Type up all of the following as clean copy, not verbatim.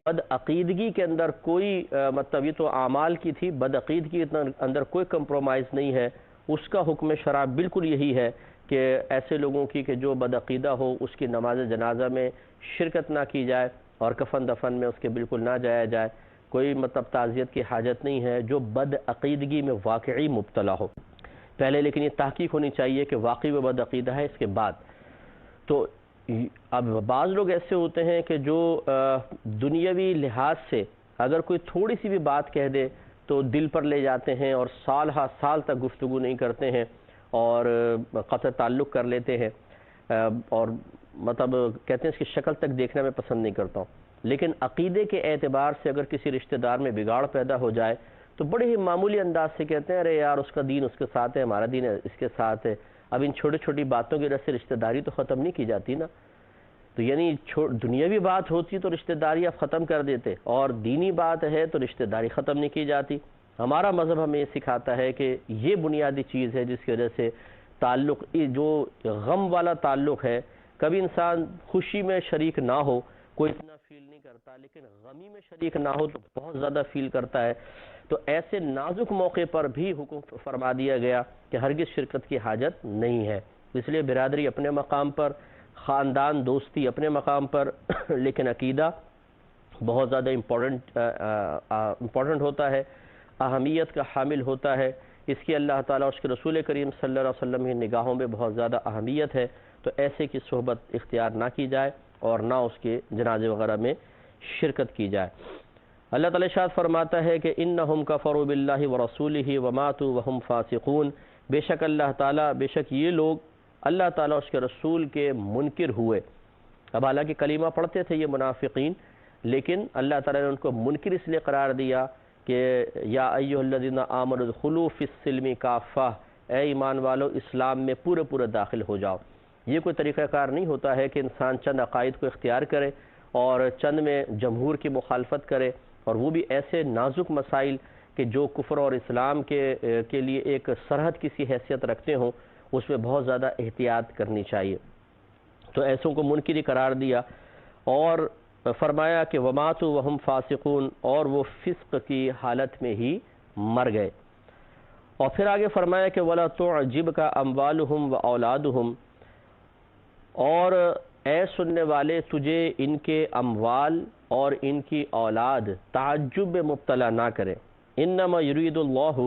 بد عقیدگی کے اندر کوئی مطلب یہ تو اعمال کی تھی، بد عقیدگی کے اندر کوئی کمپرومائز نہیں ہے. اس کا حکم شرع بالکل یہی ہے کہ ایسے لوگوں کی کہ جو بد عقیدہ ہو اس کی نماز جنازہ میں شرکت نہ کی جائے اور کفن دفن میں اس کے بالکل نہ جایا جائے. کوئی مطلب تعزیت کی حاجت نہیں ہے جو بد عقیدگی میں واقعی مبتلا ہو. پہلے لیکن یہ تحقیق ہونی چاہیے کہ واقعی وہ بد عقیدہ ہے. اس کے بعد تو اب بعض لوگ ایسے ہوتے ہیں کہ جو دنیاوی لحاظ سے اگر کوئی تھوڑی سی بھی بات کہہ دے تو دل پر لے جاتے ہیں اور سال ہا سال تک گفتگو نہیں کرتے ہیں اور قطع تعلق کر لیتے ہیں اور مطلب کہتے ہیں اس کی شکل تک دیکھنا میں پسند نہیں کرتا ہوں. لیکن عقیدے کے اعتبار سے اگر کسی رشتہ دار میں بگاڑ پیدا ہو جائے تو بڑے ہی معمولی انداز سے کہتے ہیں ارے یار اس کا دین اس کے ساتھ ہے، ہمارا دین اس کے ساتھ ہے. اب ان چھوٹی چھوٹی باتوں کی وجہ سے رشتہ داری تو ختم نہیں کی جاتی نا. تو یعنی دنیاوی بات ہوتی تو رشتہ داری آپ ختم کر دیتے، اور دینی بات ہے تو رشتہ داری ختم نہیں کی جاتی. ہمارا مذہب ہمیں یہ سکھاتا ہے کہ یہ بنیادی چیز ہے جس کی وجہ سے تعلق، جو غم والا تعلق ہے، کبھی انسان خوشی میں شریک نہ ہو کوئی اتنا فیل نہیں کرتا، لیکن غمی میں شریک نہ ہو تو بہت زیادہ فیل کرتا ہے. تو ایسے نازک موقع پر بھی حکم فرما دیا گیا کہ ہرگز شرکت کی حاجت نہیں ہے. اس لیے برادری اپنے مقام پر، خاندان دوستی اپنے مقام پر، لیکن عقیدہ بہت زیادہ امپورٹنٹ ہوتا ہے، اہمیت کا حامل ہوتا ہے. اس کی اللہ تعالیٰ اور اس کے رسول کریم صلی اللہ علیہ وسلم کی نگاہوں میں بہت زیادہ اہمیت ہے. تو ایسے کی صحبت اختیار نہ کی جائے اور نہ اس کے جنازے وغیرہ میں شرکت کی جائے. اللہ تعالیٰ ارشاد فرماتا ہے کہ انہم کفروا باللہ ورسولہ وماتوا وہم فاسقون. بے شک اللہ تعالیٰ، بے شک یہ لوگ اللہ تعالیٰ اور اس کے رسول کے منکر ہوئے. اب حالانکہ کلمہ پڑھتے تھے یہ منافقین، لیکن اللہ تعالیٰ نے ان کو منکر اس لیے قرار دیا کہ یا ایھا الذین آمنوا ادخلوا فی السلم کافہ، اے ایمان والو اسلام میں پورے داخل ہو جاؤ. یہ کوئی طریقہ کار نہیں ہوتا ہے کہ انسان چند عقائد کو اختیار کرے اور چند میں جمہور کی مخالفت کرے، اور وہ بھی ایسے نازک مسائل کہ جو کفر اور اسلام کے لیے ایک سرحد کی سی حیثیت رکھتے ہوں، اس میں بہت زیادہ احتیاط کرنی چاہیے. تو ایسوں کو منکر قرار دیا اور فرمایا کہ وماتوا وہم فاسقون، اور وہ فسق کی حالت میں ہی مر گئے. اور پھر آگے فرمایا کہ ولا تعجبک اموالہم واولادہم، اور اے سننے والے تجھے ان کے اموال اور ان کی اولاد تعجب میں مبتلا نہ کرے. انما یرید اللہ،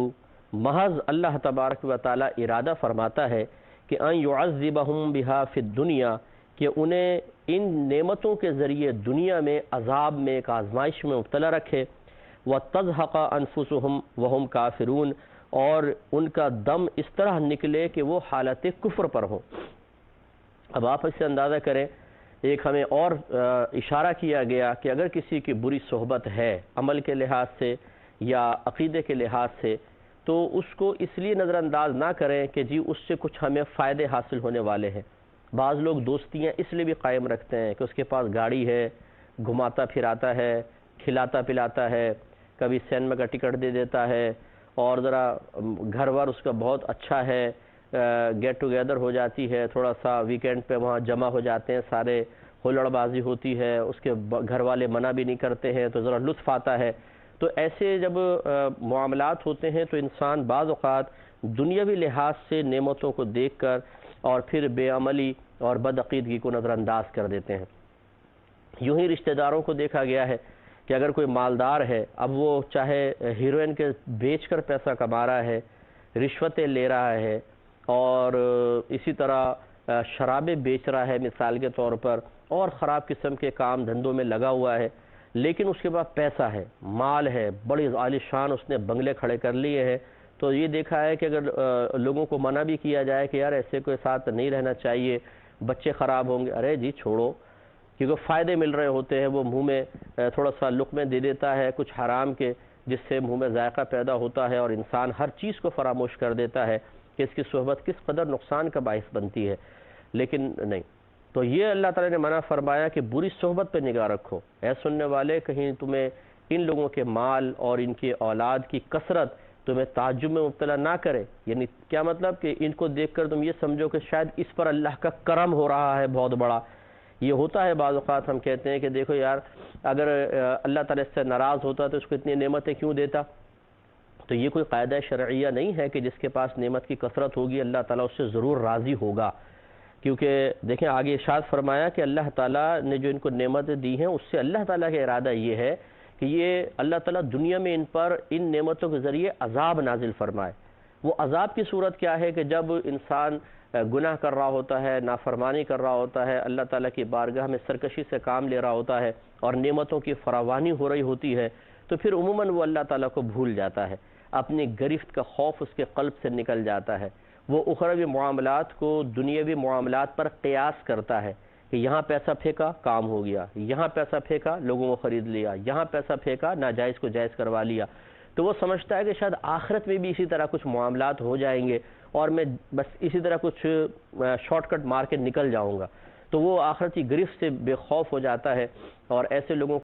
محض اللہ تبارک و تعالی ارادہ فرماتا ہے کہ ان یعذبہم بہا فی الدنیا، کہ انہیں ان نعمتوں کے ذریعے دنیا میں عذاب میں، ایک آزمائش میں مبتلا رکھے. وتزہق انفسہم وہم کافرون، اور ان کا دم اس طرح نکلے کہ وہ حالت کفر پر ہوں. اب آپ اس سے اندازہ کریں، ایک ہمیں اور اشارہ کیا گیا کہ اگر کسی کی بری صحبت ہے عمل کے لحاظ سے یا عقیدے کے لحاظ سے، تو اس کو اس لیے نظر انداز نہ کریں کہ جی اس سے کچھ ہمیں فائدے حاصل ہونے والے ہیں. بعض لوگ دوستیاں اس لیے بھی قائم رکھتے ہیں کہ اس کے پاس گاڑی ہے، گھماتا پھراتا ہے، کھلاتا پلاتا ہے، کبھی سینما کا ٹکٹ دے دیتا ہے، اور ذرا گھر بار اس کا بہت اچھا ہے، گیٹ ٹوگیدر ہو جاتی ہے، تھوڑا سا ویکینڈ پہ وہاں جمع ہو جاتے ہیں سارے، ہلڑ بازی ہوتی ہے، اس کے گھر والے منع بھی نہیں کرتے ہیں تو ذرا لطف آتا ہے. تو ایسے جب معاملات ہوتے ہیں تو انسان بعض اوقات دنیاوی لحاظ سے نعمتوں کو دیکھ کر اور پھر بے عملی اور بد عقیدگی کو نظر انداز کر دیتے ہیں. یوں ہی رشتہ داروں کو دیکھا گیا ہے کہ اگر کوئی مالدار ہے، اب وہ چاہے ہیروئن کے بیچ کر پیسہ کما رہا ہے، رشوتیں لے رہا ہے، اور اسی طرح شرابیں بیچ رہا ہے مثال کے طور پر، اور خراب قسم کے کام دھندوں میں لگا ہوا ہے، لیکن اس کے پاس پیسہ ہے، مال ہے، بڑی عالی شان اس نے بنگلے کھڑے کر لیے ہیں. تو یہ دیکھا ہے کہ اگر لوگوں کو منع بھی کیا جائے کہ یار ایسے کوئی ساتھ نہیں رہنا چاہیے، بچے خراب ہوں گے، ارے جی چھوڑو، کیونکہ فائدے مل رہے ہوتے ہیں. وہ منہ میں تھوڑا سا لقمے دے دیتا ہے کچھ حرام کے، جس سے منہ میں ذائقہ پیدا ہوتا ہے اور انسان ہر چیز کو فراموش کر دیتا ہے کہ اس کی صحبت کس قدر نقصان کا باعث بنتی ہے. لیکن نہیں، تو یہ اللہ تعالیٰ نے منع فرمایا کہ بری صحبت پہ نگاہ رکھو. اے سننے والے، کہیں تمہیں ان لوگوں کے مال اور ان کی اولاد کی کثرت تمہیں تعجب میں مبتلا نہ کرے. یعنی کیا مطلب کہ ان کو دیکھ کر تم یہ سمجھو کہ شاید اس پر اللہ کا کرم ہو رہا ہے بہت بڑا، یہ ہوتا ہے بعض اوقات ہم کہتے ہیں کہ دیکھو یار اگر اللہ تعالیٰ اس سے ناراض ہوتا تو اس کو اتنی نعمتیں کیوں دیتا؟ تو یہ کوئی قاعدہ شرعیہ نہیں ہے کہ جس کے پاس نعمت کی کثرت ہوگی اللہ تعالیٰ اس سے ضرور راضی ہوگا، کیونکہ دیکھیں آگے ارشاد فرمایا کہ اللہ تعالیٰ نے جو ان کو نعمتیں دی ہیں اس سے اللہ تعالیٰ کا ارادہ یہ ہے کہ یہ اللہ تعالیٰ دنیا میں ان پر ان نعمتوں کے ذریعے عذاب نازل فرمائے۔ وہ عذاب کی صورت کیا ہے کہ جب انسان گناہ کر رہا ہوتا ہے، نافرمانی کر رہا ہوتا ہے، اللہ تعالیٰ کی بارگاہ میں سرکشی سے کام لے رہا ہوتا ہے اور نعمتوں کی فراوانی ہو رہی ہوتی ہے، تو پھر عموماً وہ اللہ تعالیٰ کو بھول جاتا ہے، اپنی گرفت کا خوف اس کے قلب سے نکل جاتا ہے، وہ اخروی معاملات کو دنیاوی معاملات پر قیاس کرتا ہے کہ یہاں پیسہ پھینکا کام ہو گیا، یہاں پیسہ پھینکا لوگوں کو خرید لیا، یہاں پیسہ پھینکا ناجائز کو جائز کروا لیا، تو وہ سمجھتا ہے کہ شاید آخرت میں بھی اسی طرح کچھ معاملات ہو جائیں گے اور میں بس اسی طرح کچھ شارٹ کٹ مار کے نکل جاؤں گا، تو وہ آخرت کی گرفت سے بے خوف ہو جاتا ہے اور ایسے لوگوں